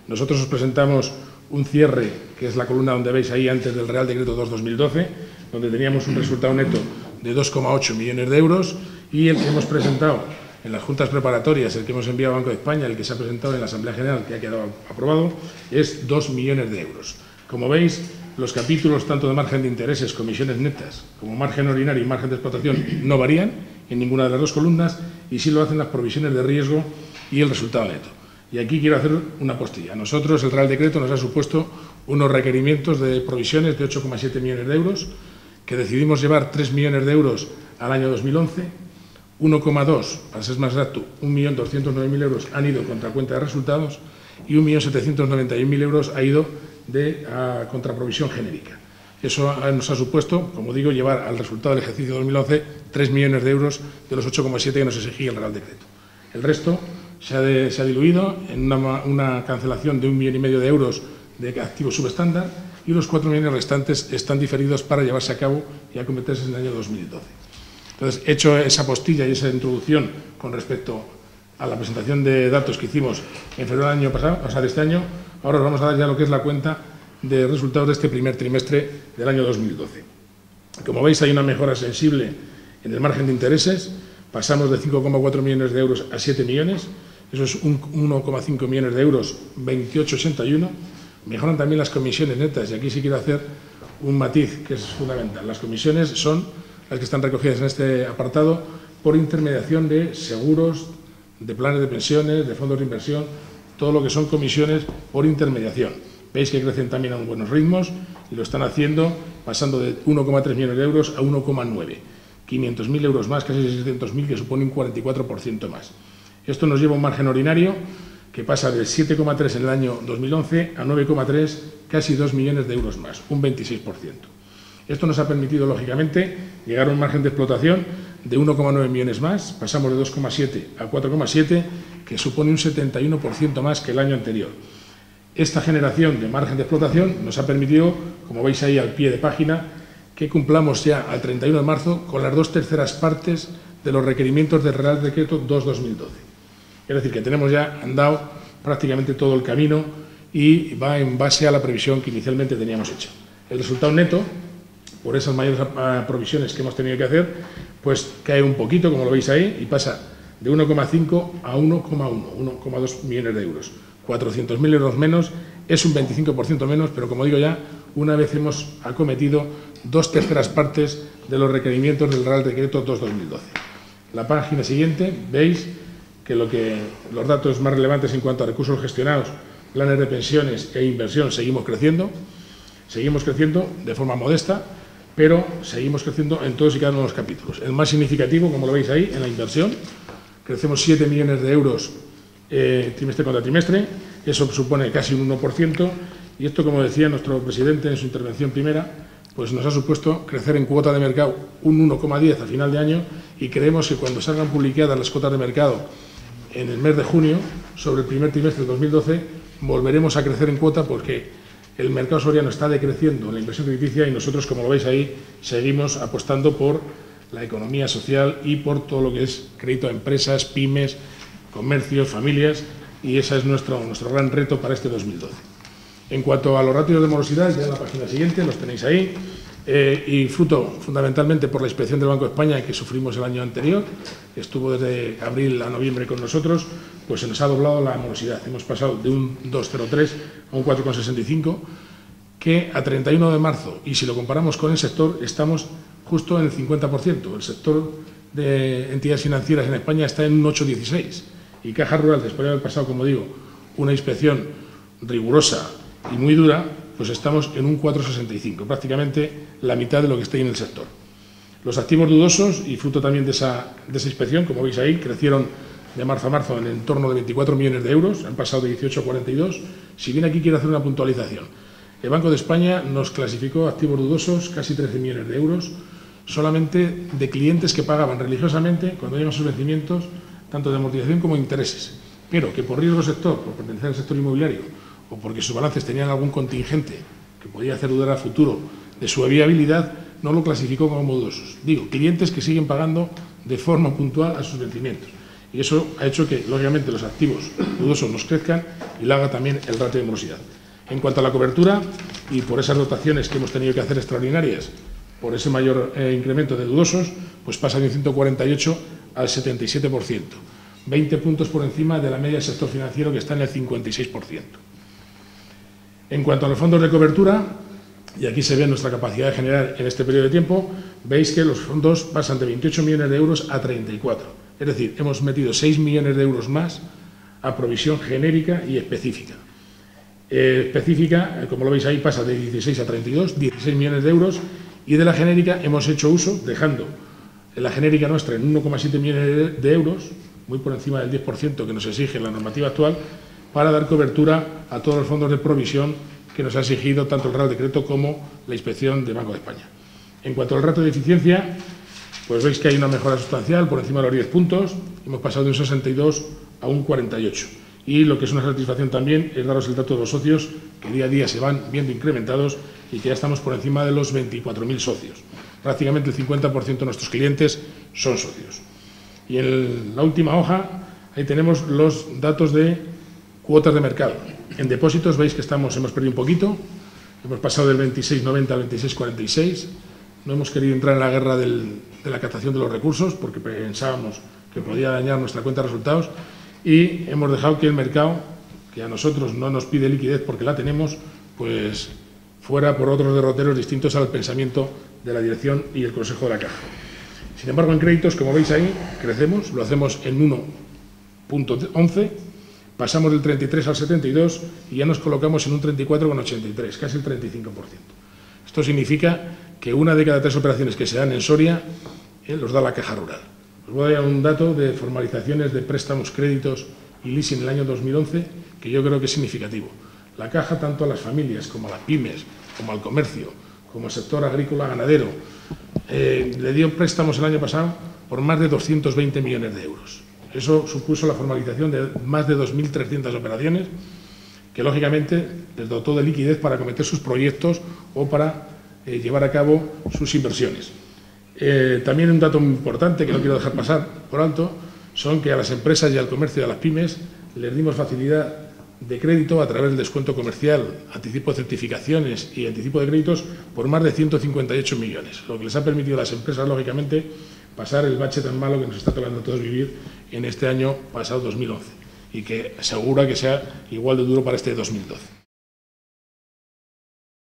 Nosotros os presentamos un cierre, que es la columna donde veis ahí antes del Real Decreto 2/2012, donde teníamos un resultado neto de 2,8 millones de euros, y el que hemos presentado en las juntas preparatorias, el que hemos enviado a Banco de España, el que se ha presentado en la Asamblea General, que ha quedado aprobado, es 2 millones de euros. Como veis, los capítulos tanto de margen de intereses, comisiones netas, como margen ordinario y margen de explotación no varían en ninguna de las dos columnas, y sí lo hacen las provisiones de riesgo y el resultado neto. Y aquí quiero hacer una postilla. Nosotros, el Real Decreto nos ha supuesto unos requerimientos de provisiones de 8,7 millones de euros, que decidimos llevar 3 millones de euros al año 2011, 1,2, para ser más exacto, 1.209.000 euros han ido contra cuenta de resultados y 1.791.000 euros ha ido a contraprovisión genérica. Eso nos ha supuesto, como digo, llevar al resultado del ejercicio 2011 3 millones de euros de los 8,7 que nos exigía el Real Decreto. El resto se ha diluido en una cancelación de 1,5 millones de euros de activos subestándar, y los 4 millones restantes están diferidos para llevarse a cabo y acometerse en el año 2012. Entonces, hecho esa postilla y esa introducción con respecto a la presentación de datos que hicimos en febrero del año pasado, o sea, de este año, ahora os vamos a dar ya lo que es la cuenta de resultados de este primer trimestre del año 2012. Como veis, hay una mejora sensible en el margen de intereses. Pasamos de 5,4 millones de euros a 7 millones. Eso es 1,5 millones de euros, 28,81. Mejoran también las comisiones netas, y aquí sí quiero hacer un matiz que es fundamental. Las comisiones son las que están recogidas en este apartado por intermediación de seguros, de planes de pensiones, de fondos de inversión, todo lo que son comisiones por intermediación. Veis que crecen también a buenos ritmos y lo están haciendo pasando de 1,3 millones de euros a 1,9. 500.000 euros más, casi 600.000, que supone un 44% más. Esto nos lleva a un margen ordinario que pasa del 7,3 en el año 2011 a 9,3, casi 2 millones de euros más, un 26%. Esto nos ha permitido, lógicamente, llegar a un margen de explotación de 1,9 millones más, pasamos de 2,7 a 4,7, que supone un 71% más que el año anterior. Esta generación de margen de explotación nos ha permitido, como veis ahí al pie de página, que cumplamos ya al 31 de marzo con las 2/3 partes de los requerimientos del Real Decreto 2/2012. Es decir, que tenemos ya andado prácticamente todo el camino y va en base a la previsión que inicialmente teníamos hecha. El resultado neto, por esas mayores provisiones que hemos tenido que hacer, pues cae un poquito, como lo veis ahí, y pasa de 1,5 a 1,2 millones de euros. 400.000 euros menos, es un 25% menos, pero como digo ya, una vez hemos acometido 2/3 partes de los requerimientos del Real Decreto 2/2012. La página siguiente, veis que los datos más relevantes en cuanto a recursos gestionados, planes de pensiones e inversión, seguimos creciendo de forma modesta, pero seguimos creciendo en todos y cada uno de los capítulos. El más significativo, como lo veis ahí, en la inversión, crecemos 7 millones de euros trimestre contra trimestre, eso supone casi un 1%, y esto, como decía nuestro presidente en su intervención primera, pues nos ha supuesto crecer en cuota de mercado un 1,10 a final de año, y creemos que cuando salgan publicadas las cuotas de mercado en el mes de junio, sobre el primer trimestre de 2012, volveremos a crecer en cuota, porque el mercado soriano está decreciendo en la inversión crediticia y nosotros, como lo veis ahí, seguimos apostando por la economía social y por todo lo que es crédito a empresas, pymes, comercios, familias, y ese es nuestro gran reto para este 2012. En cuanto a los ratios de morosidad, ya en la página siguiente los tenéis ahí, y fruto fundamentalmente por la inspección del Banco de España que sufrimos el año anterior, que estuvo desde abril a noviembre con nosotros, pues se nos ha doblado la morosidad. Hemos pasado de un 2,03 a un 4,65, que a 31 de marzo, y si lo comparamos con el sector, estamos justo en el 50%. El sector de entidades financieras en España está en un 8,16, y Caja Rural, después de haber pasado, como digo, una inspección rigurosa y muy dura, pues estamos en un 4,65, prácticamente la mitad de lo que está ahí en el sector. Los activos dudosos, y fruto también de esa inspección, como veis ahí, crecieron de marzo a marzo en torno de 24 millones de euros, han pasado de 18 a 42. Si bien aquí quiero hacer una puntualización, el Banco de España nos clasificó activos dudosos casi 13 millones de euros, solamente de clientes que pagaban religiosamente cuando llegan sus vencimientos, tanto de amortización como de intereses, pero que por riesgo sector, por pertenecer al sector inmobiliario, o porque sus balances tenían algún contingente que podía hacer dudar a futuro de su viabilidad, no lo clasificó como dudosos. Digo, clientes que siguen pagando de forma puntual a sus vencimientos. Y eso ha hecho que, lógicamente, los activos dudosos nos crezcan y lo haga también el ratio de morosidad. En cuanto a la cobertura, y por esas dotaciones que hemos tenido que hacer extraordinarias, por ese mayor incremento de dudosos, pues pasa de un 148 al 77%, 20 puntos por encima de la media del sector financiero, que está en el 56%. En cuanto a los fondos de cobertura, y aquí se ve nuestra capacidad de generar en este periodo de tiempo, veis que los fondos pasan de 28 millones de euros a 34. Es decir, hemos metido 6 millones de euros más a provisión genérica y específica. Específica, como lo veis ahí, pasa de 16 a 32, 16 millones de euros, y de la genérica hemos hecho uso, dejando la genérica nuestra en 1,7 millones de euros, muy por encima del 10% que nos exige la normativa actual, para dar cobertura a todos los fondos de provisión que nos ha exigido tanto el Real Decreto como la Inspección de Banco de España. En cuanto al ratio de eficiencia, pues veis que hay una mejora sustancial por encima de los 10 puntos, hemos pasado de un 62 a un 48. Y lo que es una satisfacción también es daros el dato de los socios, que día a día se van viendo incrementados y que ya estamos por encima de los 24.000 socios. Prácticamente el 50% de nuestros clientes son socios. Y en la última hoja, ahí tenemos los datos de cuotas de mercado. En depósitos veis que hemos perdido un poquito, hemos pasado del 26,90 al 26,46. No hemos querido entrar en la guerra de la captación de los recursos porque pensábamos que podía dañar nuestra cuenta de resultados, y hemos dejado que el mercado, que a nosotros no nos pide liquidez porque la tenemos, pues fuera por otros derroteros distintos al pensamiento de la dirección y el Consejo de la Caja. Sin embargo, en créditos, como veis ahí, crecemos, lo hacemos en 1,11, pasamos del 33 al 72 y ya nos colocamos en un 34,83, casi el 35%. Esto significa que una de cada 3 operaciones que se dan en Soria los da la Caja Rural. Os voy a dar un dato de formalizaciones de préstamos, créditos y leasing en el año 2011 que yo creo que es significativo. La Caja, tanto a las familias como a las pymes, como al comercio, como al sector agrícola ganadero, le dio préstamos el año pasado por más de 220 millones de euros. Eso supuso la formalización de más de 2.300 operaciones que, lógicamente, les dotó de liquidez para acometer sus proyectos o para llevar a cabo sus inversiones. También un dato muy importante que no quiero dejar pasar por alto son que a las empresas y al comercio y a las pymes les dimos facilidad de crédito a través del descuento comercial, anticipo de certificaciones y anticipo de créditos por más de 158 millones, lo que les ha permitido a las empresas, lógicamente, pasar el bache tan malo que nos está tocando a todos vivir en este año pasado 2011 y que asegura que sea igual de duro para este 2012.